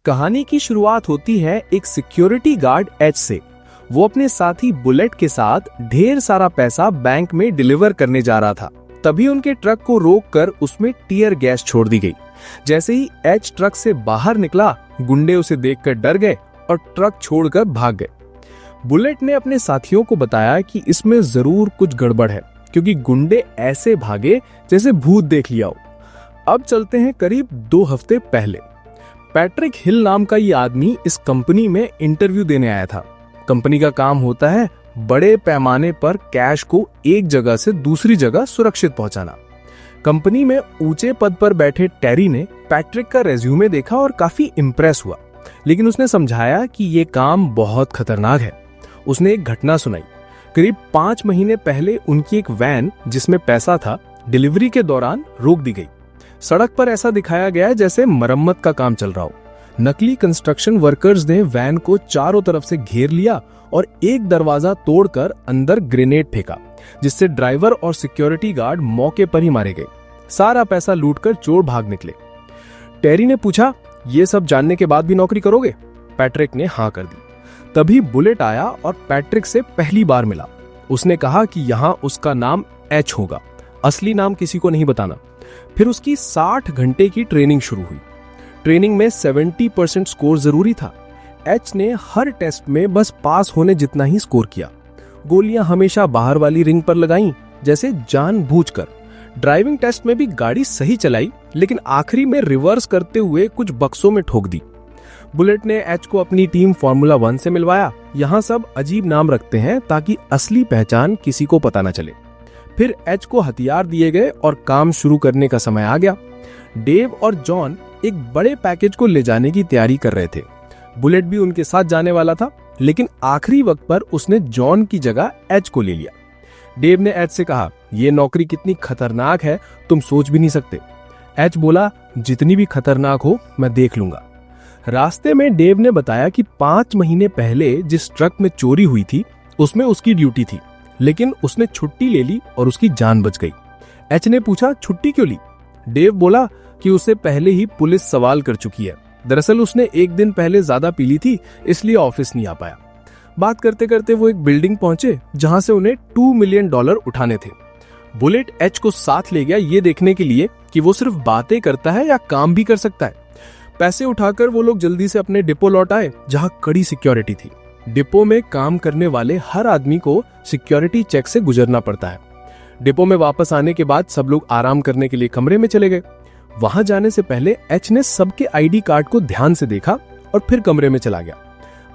कहानी की शुरुआत होती है एक सिक्योरिटी गार्ड एच से। वो अपने साथी बुलेट के साथ ढेर सारा पैसा बैंक में डिलीवर करने जा रहा था। तभी उनके ट्रक को रोककर उसमें टीयर गैस छोड़ दी गई। जैसे ही एच ट्रक से बाहर निकला, गुंडे उसे देखकर डर गए और ट्रक छोड़कर भाग गए। बुलेट ने अपने साथियों को बताया कि इसमें जरूर कुछ गड़बड़ है, क्योंकि गुंडे ऐसे भागे जैसे भूत देख लिया हो। अब चलते हैं करीब 2 हफ्ते पहले। पैट्रिक हिल नाम का ये आदमी इस कंपनी में इंटरव्यू देने आया था। कंपनी का काम होता है बड़े पैमाने पर कैश को एक जगह से दूसरी जगह सुरक्षित पहुंचाना। कंपनी में ऊंचे पद पर बैठे टेरी ने पैट्रिक का रेज्यूमे देखा और काफी इंप्रेस हुआ, लेकिन उसने समझाया कि ये काम बहुत खतरनाक है। उसने एक घटना सुनाई। करीब 5 महीने पहले उनकी एक वैन जिसमें पैसा था, डिलीवरी के दौरान रोक दी गई। सड़क पर ऐसा दिखाया गया जैसे मरम्मत का काम चल रहा हो। नकली कंस्ट्रक्शन वर्कर्स ने वैन को चारों तरफ से घेर लिया और एक दरवाजा तोड़कर अंदर ग्रेनेड फेंका, जिससे ड्राइवर और सिक्योरिटी गार्ड मौके पर ही मारे गए। सारा पैसा लूटकर चोर भाग निकले। टेरी ने पूछा, ये सब जानने के बाद भी नौकरी करोगे? पैट्रिक ने हाँ कर दी। तभी बुलेट आया और पैट्रिक से पहली बार मिला। उसने कहा कि यहाँ उसका नाम एच होगा, असली नाम किसी को नहीं बताना। फिर उसकी 60 घंटे की ट्रेनिंग शुरू हुई। ट्रेनिंग में 70% स्कोर जरूरी था। एच ने हर टेस्ट में बस पास होने जितना ही स्कोर किया। गोलियां हमेशा बाहर वाली रिंग पर लगाई, जैसे जानबूझकर। ड्राइविंग टेस्ट में भी गाड़ी सही चलाई, लेकिन आखिरी में रिवर्स करते हुए कुछ बक्सों में ठोक दी। बुलेट ने एच को अपनी टीम फॉर्मूला 1 से मिलवाया। यहाँ सब अजीब नाम रखते हैं ताकि असली पहचान किसी को पता न चले। फिर एच को हथियार दिए गए और काम शुरू करने का समय आ गया। डेव और जॉन एक बड़े पैकेज को ले जाने की तैयारी कर रहे थे। बुलेट भी उनके साथ जाने वाला था, लेकिन आखिरी वक्त पर उसने जॉन की जगह एच को ले लिया। डेव ने एच से कहा, यह नौकरी कितनी खतरनाक है तुम सोच भी नहीं सकते। एच बोला, जितनी भी खतरनाक हो मैं देख लूंगा। रास्ते में डेव ने बताया कि 5 महीने पहले जिस ट्रक में चोरी हुई थी उसमें उसकी ड्यूटी थी, लेकिन उसने छुट्टी ले ली और उसकी जान बच गई। एच ने पूछा, छुट्टी क्यों ली? डेव बोला कि उसे पहले ही पुलिस सवाल कर चुकी है। दरअसल उसने एक दिन पहले ज्यादा पी ली थी, इसलिए ऑफिस नहीं आ पाया। बात करते करते वो एक बिल्डिंग पहुंचे जहां से उन्हें $2 मिलियन उठाने थे। बुलेट एच को साथ ले गया ये देखने के लिए कि वो सिर्फ बातें करता है या काम भी कर सकता है। पैसे उठाकर वो लोग जल्दी से अपने डिपो लौट आए, जहां कड़ी सिक्योरिटी थी। डिपो में काम करने वाले हर आदमी को सिक्योरिटी चेक से गुजरना पड़ता है। डिपो में वापस आने के बाद सब लोग आराम करने के लिए कमरे में चले गए। वहां जाने से पहले एच ने सबके आईडी कार्ड को ध्यान से देखा और फिर कमरे में चला गया।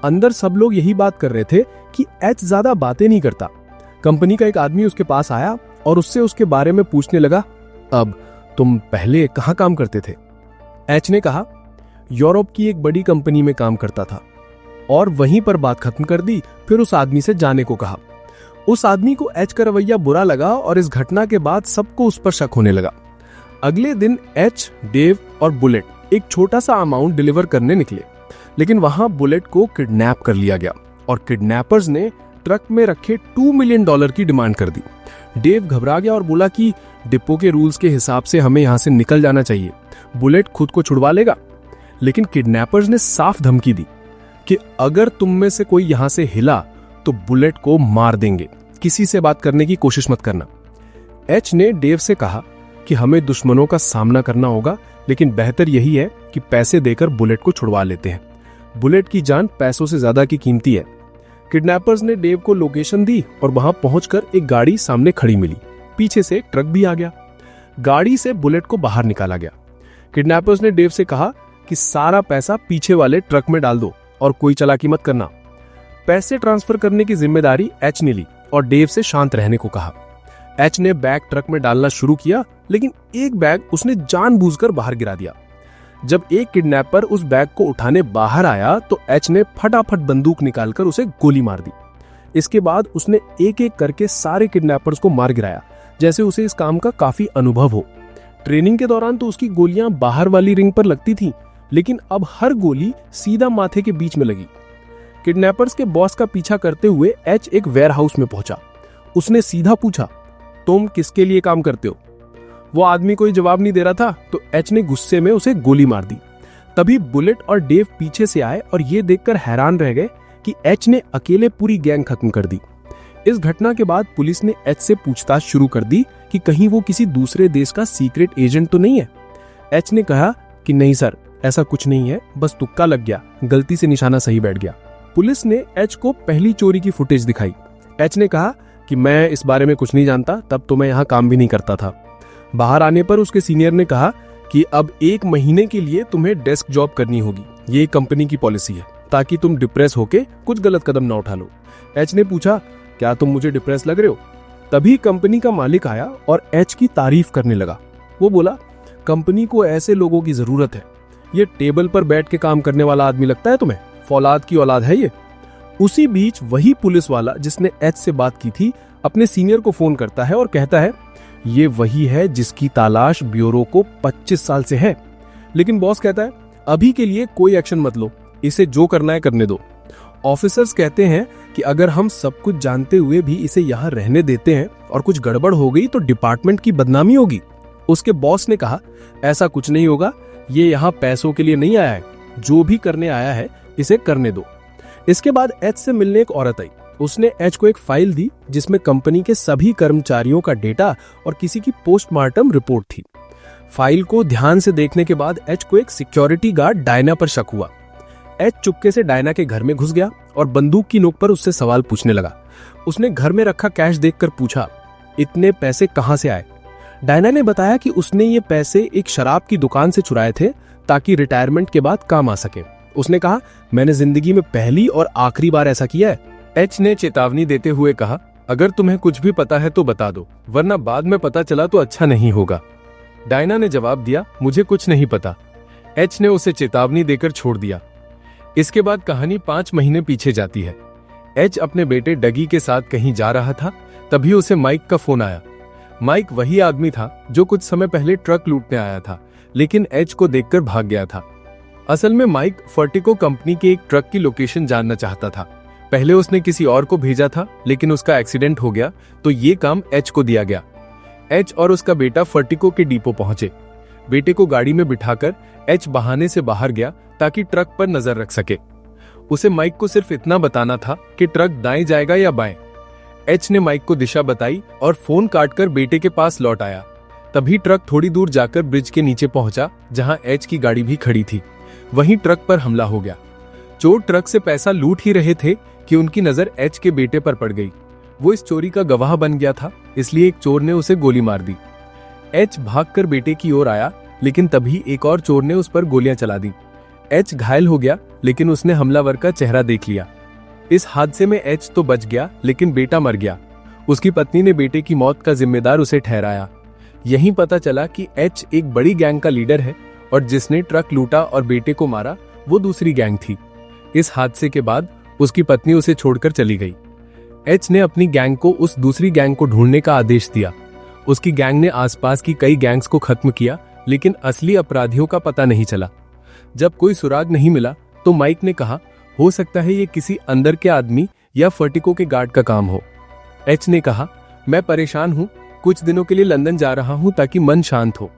अंदर सब लोग यही बात कर रहे थे कि एच ज्यादा बातें नहीं करता। कंपनी का एक आदमी उसके पास आया और उससे उसके बारे में पूछने लगा, अब तुम पहले कहाँ काम करते थे? एच ने कहा, यूरोप की एक बड़ी कंपनी में काम करता था, और वहीं पर बात खत्म कर दी। फिर उस आदमी से जाने को कहा। उस आदमी को एच का रवैया बुरा लगा और इस घटना के बाद सबको उस पर शक होने लगा। अगले दिन एच, डेव और बुलेट एक छोटा सा अमाउंट डिलीवर करने निकले, लेकिन वहां बुलेट को किडनैप कर लिया गया और किडनैपर्स ने ट्रक में रखे $2 मिलियन की डिमांड कर दी। डेव घबरा गया और बोला कि डिपो के रूल्स के हिसाब से हमें यहां से निकल जाना चाहिए, बुलेट खुद को छुड़वा लेगा। लेकिन किडनैपर्स ने साफ धमकी दी कि अगर तुम में से कोई यहां से हिला तो बुलेट को मार देंगे, किसी से बात करने की कोशिश मत करना। एच ने डेव से कहा कि हमें दुश्मनों का सामना करना होगा, लेकिन बेहतर यही है कि पैसे देकर बुलेट को छुड़वा लेते हैं। बुलेट की जान पैसों से ज्यादा की कीमती है। किडनैपर्स ने डेव को लोकेशन दी और वहां पहुंचकर एक गाड़ी सामने खड़ी मिली। पीछे से एक ट्रक भी आ गया। गाड़ी से बुलेट को बाहर निकाला गया। किडनैपर्स ने डेव से कहा कि सारा पैसा पीछे वाले ट्रक में डाल दो और कोई चालाकी मत करना। पैसे ट्रांसफर करने की जिम्मेदारी एच ने ली और डेव से शांत रहने को कहा। एच ने बैग ट्रक में डालना शुरू किया, लेकिन एक बैग उसने जानबूझकर बाहर गिरा दिया। जब एक किडनैपर उस बैग को उठाने बाहर आया तो एच ने फटाफट बंदूक निकालकर उसे गोली मार दी। इसके बाद उसने एक एक करके सारे किडनैपर्स को मार गिराया, जैसे उसे इस काम का काफी अनुभव हो। ट्रेनिंग के दौरान तो उसकी गोलियां बाहर वाली रिंग पर लगती थी, लेकिन अब हर गोली सीधा माथे के बीच में लगी। किडनैपर्स के बॉस का पीछा करते हुए एच एक वेयरहाउस में पहुंचा। उसने सीधा पूछा, तुम किसके लिए काम करते हो? वो आदमी कोई जवाब नहीं दे रहा था तो एच ने गुस्से में उसे गोली मार दी। तभी बुलेट और डेव पीछे से आए और ये देखकर हैरान रह गए कि एच ने अकेले पूरी गैंग खत्म कर दी। इस घटना के बाद पुलिस ने एच से पूछताछ शुरू कर दी कि कहीं वो किसी दूसरे देश का सीक्रेट एजेंट तो नहीं है। एच ने कहा कि नहीं सर, ऐसा कुछ नहीं है, बस तुक्का लग गया, गलती से निशाना सही बैठ गया। पुलिस ने एच को पहली चोरी की फुटेज दिखाई। एच ने कहा कि मैं इस बारे में कुछ नहीं जानता, तब तो मैं यहाँ काम भी नहीं करता था। बाहर आने पर उसके सीनियर ने कहा कि अब 1 महीने के लिए तुम्हें डेस्क जॉब करनी होगी, ये कंपनी की पॉलिसी है, ताकि तुम डिप्रेस होके कुछ गलत कदम ना उठा लो। एच ने पूछा, क्या तुम मुझे डिप्रेस लग रहे हो? तभी कंपनी का मालिक आया और एच की तारीफ करने लगा। वो बोला, कंपनी को ऐसे लोगों की जरूरत है। ये टेबल पर बैठ के काम करने वाला आदमी लगता है तुम्हें? फौलाद की औलाद है ये। उसी बीच वही पुलिस वाला जिसने एच से बात की थी अपने सीनियर को फोन करता है और कहता है, ये वही है जिसकी तलाश ब्यूरो को 25 साल से है। लेकिन बॉस कहता है, अभी के लिए कोई एक्शन मत लो, इसे जो करना है करने दो। ऑफिसर्स कहते हैं कि अगर हम सब कुछ जानते हुए भी इसे यहाँ रहने देते हैं और कुछ गड़बड़ हो गई तो डिपार्टमेंट की बदनामी होगी। उसके बॉस ने कहा, ऐसा कुछ नहीं होगा, ये यहाँ पैसों के लिए नहीं आया है, जो भी करने आया है इसे करने दो। इसके बाद एच से मिलने एक औरत आई। उसने एच को एक फाइल दी जिसमें कंपनी के सभी कर्मचारियों का डेटा और किसी की पोस्टमार्टम रिपोर्ट थी। फाइल को ध्यान से देखने के बाद एच को एक सिक्योरिटी गार्ड डायना पर शक हुआ। एच चुपके से डायना के घर में घुस गया और बंदूक की नोक पर उससे सवाल पूछने लगा। उसने घर में रखा कैश देखकर पूछा, इतने पैसे कहां से आए? डायना ने बताया कि उसने ये पैसे एक शराब की दुकान से चुराए थे ताकि रिटायरमेंट के बाद काम आ सके। उसने कहा, मैंने जिंदगी में पहली और आखिरी बार ऐसा किया है। एच ने चेतावनी देते हुए कहा, अगर तुम्हें कुछ भी पता है तो बता दो, वरना बाद में पता चला तो अच्छा नहीं होगा। डायना ने जवाब दिया, मुझे कुछ नहीं पता। एच ने उसे चेतावनी देकर छोड़ दिया। इसके बाद कहानी 5 महीने पीछे जाती है। एच अपने बेटे डगी के साथ कहीं जा रहा था, तभी उसे माइक का फोन आया। माइक वही आदमी था जो कुछ समय पहले ट्रक लूटने आया था, लेकिन एच को देखकर भाग गया था। असल में माइक फर्टिको कंपनी के एक ट्रक की लोकेशन जानना चाहता था। पहले उसने किसी और को भेजा था, लेकिन उसका एक्सीडेंट हो गया तो ये काम एच को दिया गया। एच और उसका बेटा फर्टिको के डिपो पहुंचे। बेटे को गाड़ी में बिठाकर एच बहाने से बाहर गया ताकि ट्रक पर नजर रख सके। उसे माइक को सिर्फ इतना बताना था कि ट्रक दाएं जाएगा या बाएं। एच ने माइक को दिशा बताई और फोन काटकर बेटे के पास लौट आया। तभी ट्रक थोड़ी दूर जाकर ब्रिज के नीचे पहुंचा जहां एच की गाड़ी भी खड़ी थी। वहीं ट्रक पर हमला हो गया। चोर ट्रक से पैसा लूट ही रहे थे कि उनकी नजर एच के बेटे पर पड़ गई। वो इस चोरी का गवाह बन गया था, इसलिए एक चोर ने उसे गोली मार दी। एच भागकर बेटे की ओर आया, लेकिन तभी एक और चोर ने उस पर गोलियां चला दी। एच घायल हो गया, लेकिन उसने हमलावर का चेहरा देख लिया। इस हादसे में एच तो बच गया, लेकिन बेटा मर गया। उसकी पत्नी ने बेटे की मौत का जिम्मेदार उसे ठहराया। यहीं पता चला कि एच एक बड़ी गैंग का लीडर है और जिसने ट्रक लूटा और बेटे को मारा वो दूसरी गैंग थी। इस हादसे के बाद उसकी पत्नी उसे छोड़कर चली गई। एच ने अपनी गैंग को उस दूसरी गैंग को ढूंढने का आदेश दिया। उसकी गैंग ने आसपास की कई गैंग्स को खत्म किया, लेकिन असली अपराधियों का पता नहीं चला। जब कोई सुराग नहीं मिला तो माइक ने कहा, हो सकता है ये किसी अंदर के आदमी या फर्टिको के गार्ड का काम हो। एच ने कहा, मैं परेशान हूं, कुछ दिनों के लिए लंदन जा रहा हूं ताकि मन शांत हो।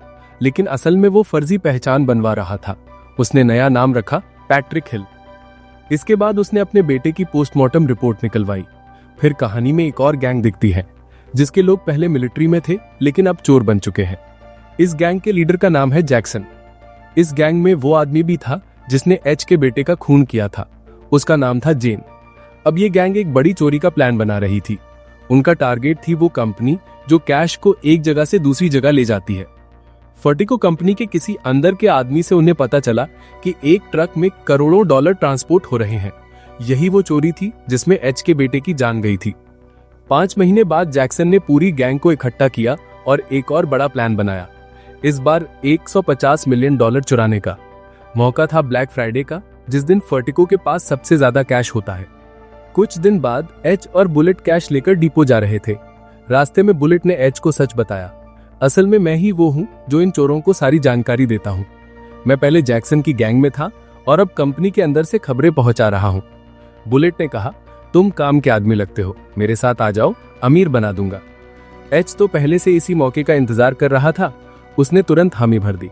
लेकिन असल में वो फर्जी पहचान बनवा रहा था। उसने नया नाम रखा, पैट्रिक हिल। इसके बाद उसने अपने बेटे की पोस्टमार्टम रिपोर्ट निकलवाई। फिर कहानी में एक और गैंग दिखती है जिसके लोग पहले मिलिट्री में थे, लेकिन अब चोर बन चुके हैं। इस गैंग के लीडर का नाम है जैक्सन। इस गैंग में वो आदमी भी था जिसने एच के बेटे का खून किया था। उसका नाम था जेन। अब ये गैंग एक बड़ी चोरी का प्लान बना रही थी। उनका टारगेट थी वो कंपनी जो कैश को एक जगह से दूसरी जगह ले जाती है। फर्टिको कंपनी के किसी अंदर के आदमी से उन्हें पता चला कि एक ट्रक में करोड़ों डॉलर ट्रांसपोर्ट हो रहे हैं। यही वो चोरी थी जिसमें एच के बेटे की जान गई थी। 5 महीने बाद जैक्सन ने पूरी गैंग को इकट्ठा किया और एक और बड़ा प्लान बनाया। इस बार $150 मिलियन चुराने का। मौका था ब्लैक फ्राइडे का, जिस दिन फर्टिको के पास सबसे ज्यादा कैश होता है। कुछ दिन बाद एच और बुलेट कैश लेकर डिपो जा रहे थे। रास्ते में बुलेट ने एच को सच बताया, असल में मैं ही वो हूँ जो इन चोरों को सारी जानकारी देता हूँ। मैं पहले जैक्सन की गैंग में था और अब कंपनी के अंदर से खबरें पहुंचा रहा हूँ। बुलेट ने कहा, तुम काम के आदमी लगते हो, मेरे साथ आ जाओ, अमीर बना दूंगा। एच तो पहले से इसी मौके का इंतजार कर रहा था। उसने तुरंत हामी भर दी।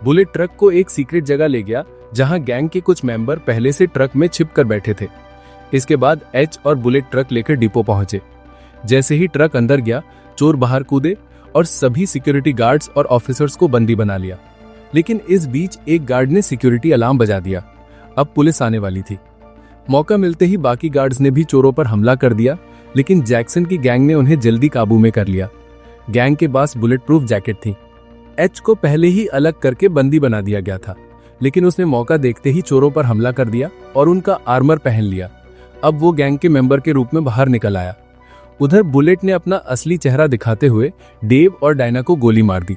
बुलेट ट्रक को एक सीक्रेट जगह ले गया जहां गैंग के कुछ मेंबर पहले से ट्रक में छिप कर बैठे थे। इसके बाद एच और बुलेट ट्रक लेकर डिपो पहुंचे। जैसे ही ट्रक अंदर गया, चोर बाहर कूदे और सभी सिक्योरिटी गार्ड्स और ऑफिसर्स को बंदी बना लिया। लेकिन इस बीच एक गार्ड ने सिक्योरिटी अलार्म बजा दिया। अब पुलिस आने वाली थी। मौका मिलते ही बाकी गार्ड्स ने भी चोरों पर हमला कर दिया, लेकिन जैक्सन की गैंग ने उन्हें जल्दी काबू में कर लिया। गैंग के पास बुलेट प्रूफ जैकेट थी। एच को पहले ही अलग करके बंदी बना दिया गया था, लेकिन उसने मौका देखते ही चोरों पर हमला कर दिया और उनका आर्मर पहन लिया। अब वो गैंग के मेंबर के रूप में बाहर निकल आया। उधर बुलेट ने अपना असली चेहरा दिखाते हुए डेव और डायना को गोली मार दी।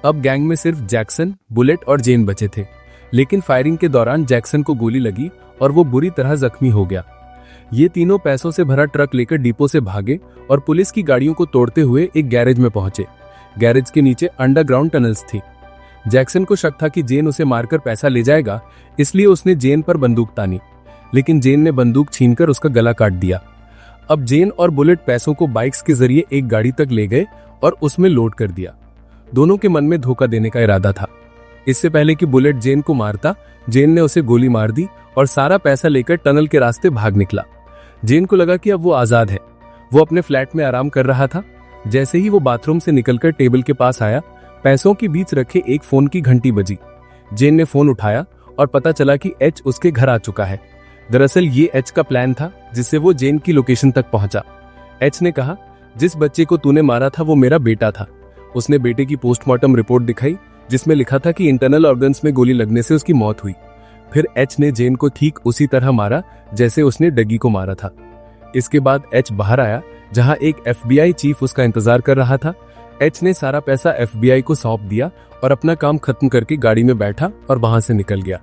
अब गैंग में सिर्फ जैक्सन, बुलेट और जेन बचे थे, लेकिन फायरिंग के दौरान जैक्सन को गोली लगी और वो बुरी तरह जख्मी हो गया। ये तीनों पैसों से भरा ट्रक लेकर डिपो से भागे और पुलिस की गाड़ियों को तोड़ते हुए एक गैरेज में पहुंचे। गैरेज के नीचे अंडरग्राउंड टनल्स थी। जैक्सन को शक था कि जेन उसे मारकर पैसा ले जाएगा, इसलिए उसने जेन पर बंदूक तानी, लेकिन जेन ने बंदूक छीनकर उसका गला काट दिया। अब जेन और बुलेट पैसों को बाइक्स के जरिए एक गाड़ी तक ले गए और उसमें लोड कर दिया। दोनों के मन में धोखा देने का इरादा था। इससे पहले कि बुलेट जेन को मारता, जेन ने उसे गोली मार दी और सारा पैसा लेकर टनल के रास्ते भाग निकला। जेन को लगा कि अब वो आजाद है। वो अपने फ्लैट में आराम कर रहा था। जैसे ही वो बाथरूम से निकलकर टेबल के पास आया, पैसों के बीच रखे एक फोन की घंटी बजी। जेन ने फोन उठाया और पता चला कि एच उसके घर आ चुका है। दरअसल ये एच का प्लान था, जिससे वो जेन की लोकेशन तक पहुंचा। एच ने कहा, जिस बच्चे को तूने मारा था वो मेरा बेटा था। उसने बेटे की पोस्टमार्टम रिपोर्ट दिखाई, जिसमें लिखा था कि इंटरनल ऑर्गन्स में गोली लगने से उसकी मौत हुई। फिर एच ने जेन को ठीक उसी तरह मारा जैसे उसने डगी को मारा था। इसके बाद एच बाहर आया, जहां एक FBI चीफ उसका इंतजार कर रहा था। एच ने सारा पैसा FBI को सौंप दिया और अपना काम खत्म करके गाड़ी में बैठा और वहां से निकल गया।